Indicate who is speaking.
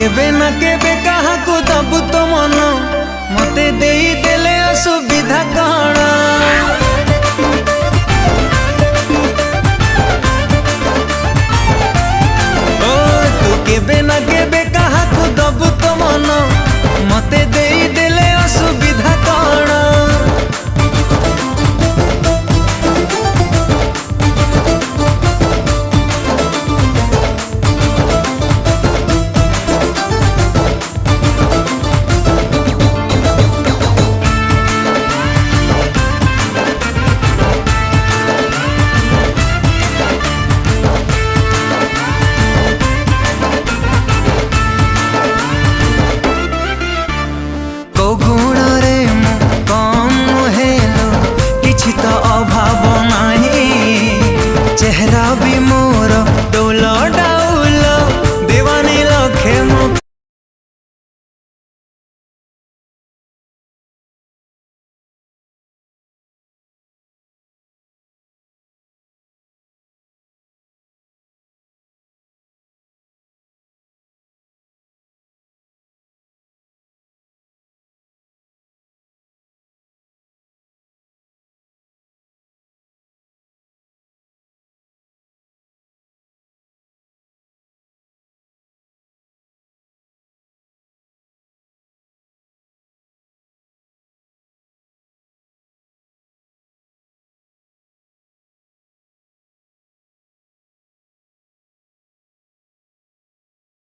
Speaker 1: केबे ना केबे कहा को दबु तो मन मते देई देले असुविधा कण ओ तू केबे ना केबे कहा को दबु तो मन मते देई देले असुविधा कण अभाव नहीं चेहरा भी